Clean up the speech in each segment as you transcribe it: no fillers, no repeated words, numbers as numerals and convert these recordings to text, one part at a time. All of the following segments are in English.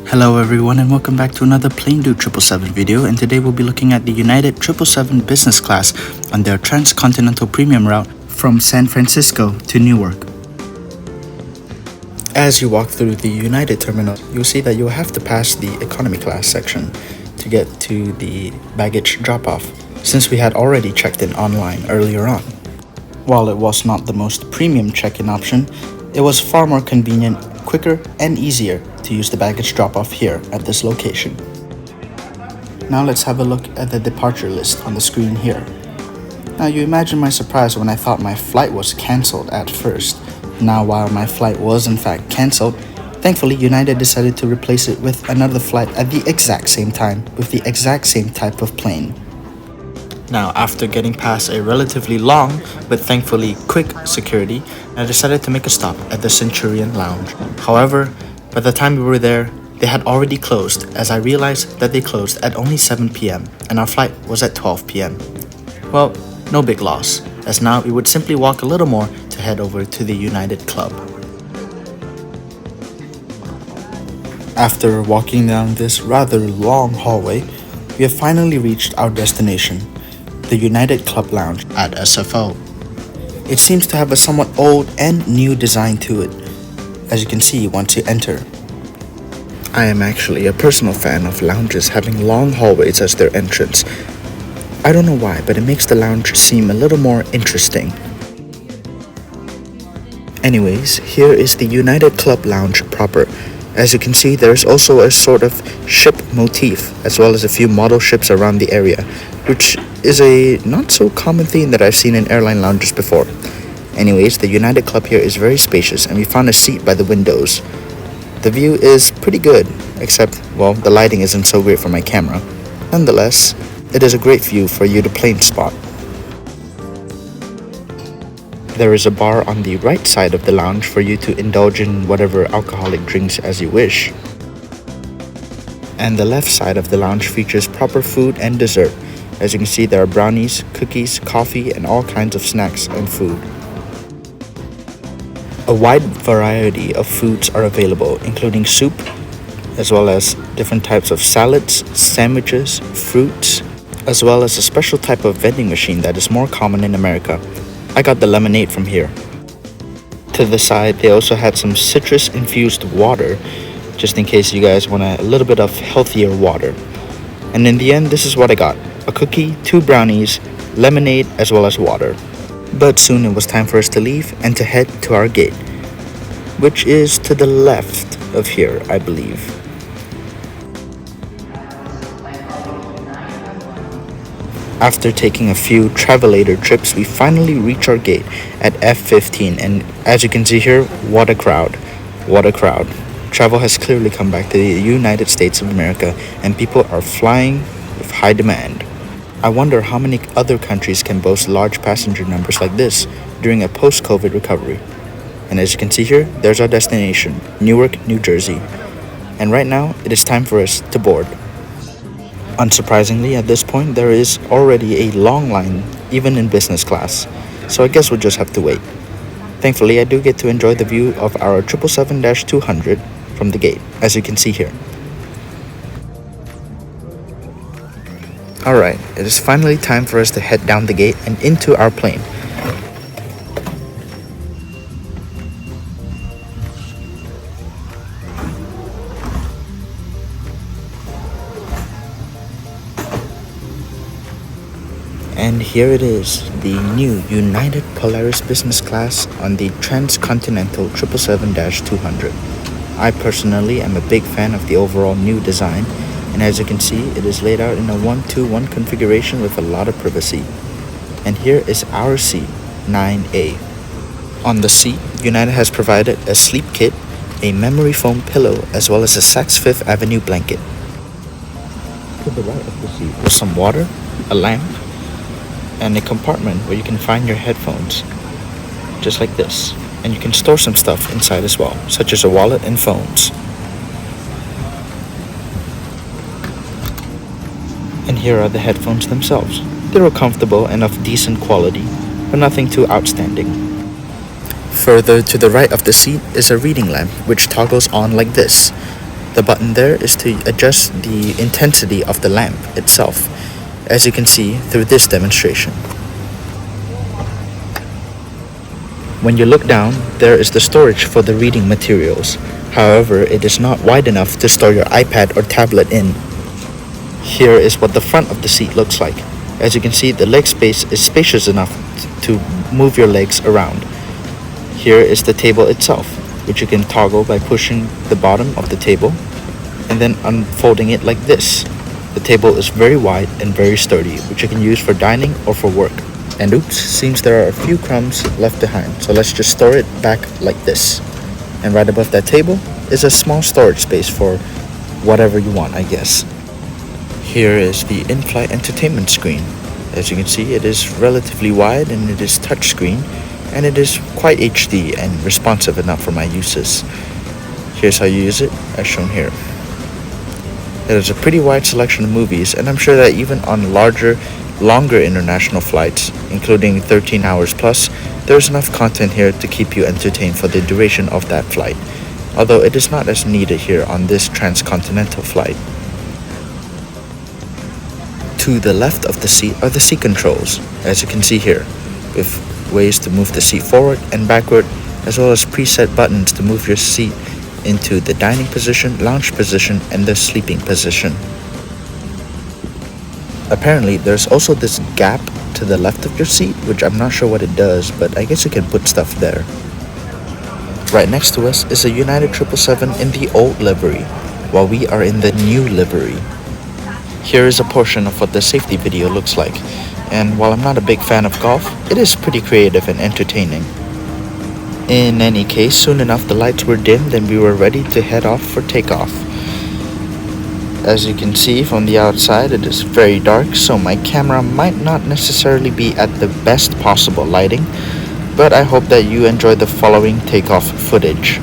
Hello everyone and welcome back to another Plane Dude 777 video, and today we'll be looking at the United 777 business class on their Transcontinental premium route from San Francisco to Newark. As you walk through the United terminal, you'll see that you'll have to pass the economy class section to get to the baggage drop-off, since we had already checked in online earlier on. While it was not the most premium check-in option, it was far more convenient, quicker, and easier to use the baggage drop-off here at this location. Now let's have a look at the departure list on the screen here. Now you imagine my surprise when I thought my flight was cancelled at first. Now while my flight was in fact cancelled, thankfully United decided to replace it with another flight at the exact same time with the exact same type of plane. Now, after getting past a relatively long, but thankfully quick security, I decided to make a stop at the Centurion Lounge. However, by the time we were there, they had already closed, as I realized that they closed at only 7 p.m. and our flight was at 12 p.m. Well, no big loss, as now we would simply walk a little more to head over to the United Club. After walking down this rather long hallway, we have finally reached our destination, the United Club Lounge at SFO. It seems to have a somewhat old and new design to it, as you can see once you enter. I am actually a personal fan of lounges having long hallways as their entrance. I don't know why, but it makes the lounge seem a little more interesting. Anyways, here is the United Club Lounge proper. As you can see, there's also a sort of ship motif, as well as a few model ships around the area, which is a not so common theme that I've seen in airline lounges before. Anyways, the United Club here is very spacious, and we found a seat by the windows. The view is pretty good, except, well, the lighting isn't so great for my camera. Nonetheless, it is a great view for you to plane spot. There is a bar on the right side of the lounge for you to indulge in whatever alcoholic drinks as you wish. And the left side of the lounge features proper food and dessert. As you can see, there are brownies, cookies, coffee, and all kinds of snacks and food. A wide variety of foods are available, including soup, as well as different types of salads, sandwiches, fruits, as well as a special type of vending machine that is more common in America. I got the lemonade from here. To the side, they also had some citrus-infused water, just in case you guys want a little bit of healthier water. And in the end, this is what I got: a cookie, 2 brownies, lemonade, as well as water. But soon it was time for us to leave and to head to our gate, which is to the left of here, I believe. After taking a few travelator trips, we finally reach our gate at F15, and as you can see here, what a crowd. What a crowd. Travel has clearly come back to the United States of America, and people are flying with high demand. I wonder how many other countries can boast large passenger numbers like this during a post-COVID recovery. And as you can see here, there's our destination, Newark, New Jersey. And right now, it is time for us to board. Unsurprisingly, at this point, there is already a long line, even in business class, so I guess we'll just have to wait. Thankfully, I do get to enjoy the view of our 777-200 from the gate, as you can see here. Alright, it is finally time for us to head down the gate and into our plane. And here it is, the new United Polaris business class on the Transcontinental 777-200. I personally am a big fan of the overall new design, and as you can see, it is laid out in a 1-2-1 configuration with a lot of privacy. And here is our seat, 9A. On the seat, United has provided a sleep kit, a memory foam pillow, as well as a Saks Fifth Avenue blanket. To the right of the seat was some water, a lamp, and a compartment where you can find your headphones, just like this. And you can store some stuff inside as well, such as a wallet and phones. And here are the headphones themselves. They were comfortable and of decent quality, but nothing too outstanding. Further to the right of the seat is a reading lamp which toggles on like this. The button there is to adjust the intensity of the lamp itself, as you can see through this demonstration. When you look down, there is the storage for the reading materials. However, it is not wide enough to store your iPad or tablet in. Here is what the front of the seat looks like. As you can see, the leg space is spacious enough to move your legs around. Here is the table itself, which you can toggle by pushing the bottom of the table and then unfolding it like this. The table is very wide and very sturdy, which you can use for dining or for work. And oops, seems there are a few crumbs left behind, so let's just store it back like this. And right above that table is a small storage space for whatever you want, I guess. Here is the in-flight entertainment screen. As you can see, it is relatively wide and it is touchscreen, and it is quite HD and responsive enough for my uses. Here's how you use it, as shown here. There is a pretty wide selection of movies, and I'm sure that even on longer international flights, including 13 hours plus, there is enough content here to keep you entertained for the duration of that flight, although it is not as needed here on this Transcontinental flight. To the left of the seat are the seat controls, as you can see here, with ways to move the seat forward and backward, as well as preset buttons to move your seat into the dining position, lounge position, and the sleeping position. Apparently, there's also this gap to the left of your seat, which I'm not sure what it does, but I guess you can put stuff there. Right next to us is a United 777 in the old livery, while we are in the new livery. Here is a portion of what the safety video looks like, and while I'm not a big fan of golf, it is pretty creative and entertaining. In any case, soon enough the lights were dimmed and we were ready to head off for takeoff. As you can see from the outside, it is very dark, so my camera might not necessarily be at the best possible lighting, but I hope that you enjoy the following takeoff footage.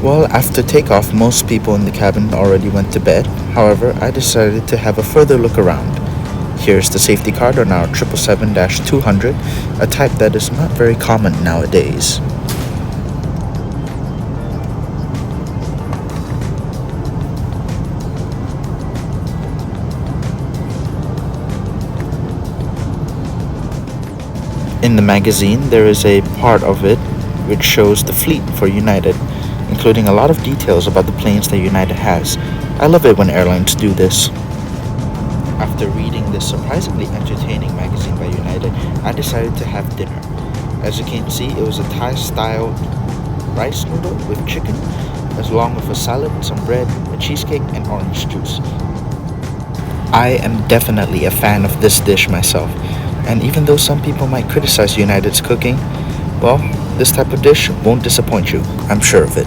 Well, after takeoff, most people in the cabin already went to bed. However, I decided to have a further look around. Here's the safety card on our 777-200, a type that is not very common nowadays. In the magazine, there is a part of it which shows the fleet for United, including a lot of details about the planes that United has. I love it when airlines do this. After reading this surprisingly entertaining magazine by United, I decided to have dinner. As you can see, it was a Thai-style rice noodle with chicken, as long with a salad, some bread, a cheesecake, and orange juice. I am definitely a fan of this dish myself, and even though some people might criticize United's cooking, well, this type of dish won't disappoint you, I'm sure of it.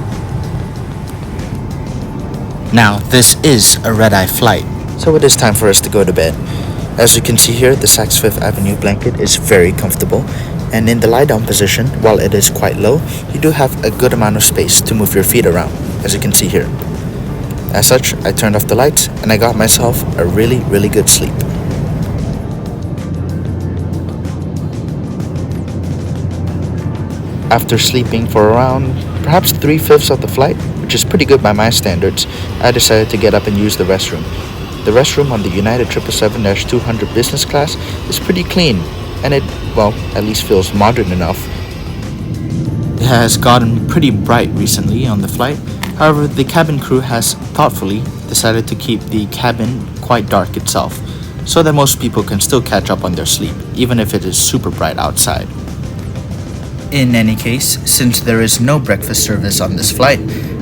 Now, this is a red-eye flight, so it is time for us to go to bed. As you can see here, the Saks Fifth Avenue blanket is very comfortable, and in the lie-down position, while it is quite low, you do have a good amount of space to move your feet around, as you can see here. As such, I turned off the lights and I got myself a really good sleep. After sleeping for around perhaps 3/5 of the flight, which is pretty good by my standards, I decided to get up and use the restroom. The restroom on the United 777-200 business class is pretty clean, and it, well, at least feels modern enough. It has gotten pretty bright recently on the flight. However, the cabin crew has thoughtfully decided to keep the cabin quite dark itself, so that most people can still catch up on their sleep, even if it is super bright outside. In any case, since there is no breakfast service on this flight,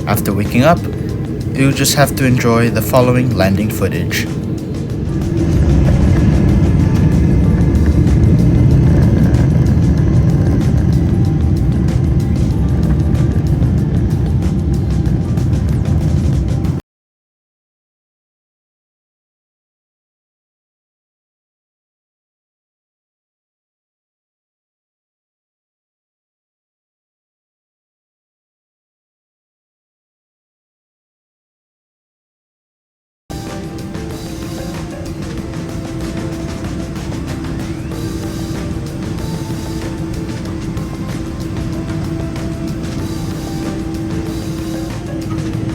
after waking up, you just have to enjoy the following landing footage.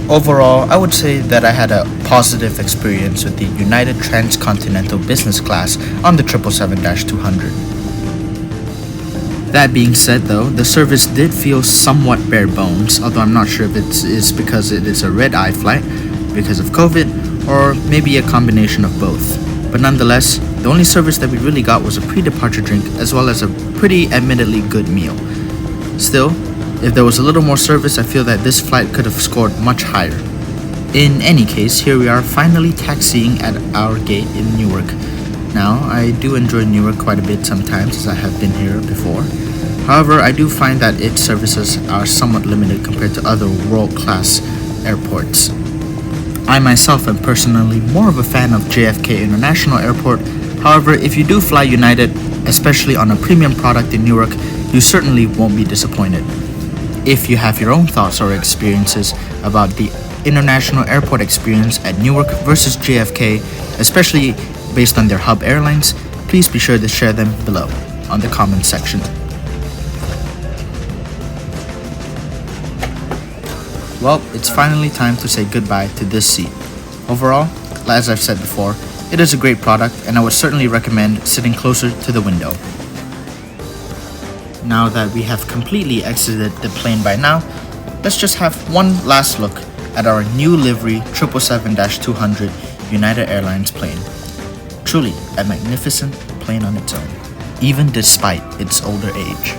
Overall, I would say that I had a positive experience with the United Transcontinental business class on the 777-200. That being said though, the service did feel somewhat bare bones, although I'm not sure if it is because it is a red-eye flight, because of COVID, or maybe a combination of both. But nonetheless, the only service that we really got was a pre-departure drink as well as a pretty admittedly good meal. Still, if there was a little more service, I feel that this flight could have scored much higher. In any case, here we are finally taxiing at our gate in Newark. Now, I do enjoy Newark quite a bit sometimes as I have been here before. However, I do find that its services are somewhat limited compared to other world-class airports. I myself am personally more of a fan of JFK International Airport. However, if you do fly United, especially on a premium product in Newark, you certainly won't be disappointed. If you have your own thoughts or experiences about the international airport experience at Newark versus JFK, especially based on their hub airlines, please be sure to share them below on the comments section. Well, it's finally time to say goodbye to this seat. Overall, as I've said before, it is a great product and I would certainly recommend sitting closer to the window. Now that we have completely exited the plane by now, let's just have one last look at our new livery 777-200 United Airlines plane. Truly a magnificent plane on its own, even despite its older age.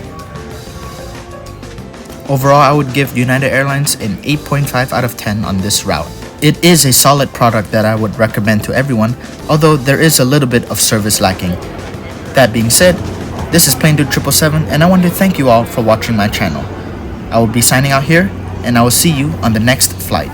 Overall, I would give United Airlines an 8.5 out of 10 on this route. It is a solid product that I would recommend to everyone, although there is a little bit of service lacking. That being said, this is Plane Dude 777 and I want to thank you all for watching my channel. I will be signing out here and I will see you on the next flight.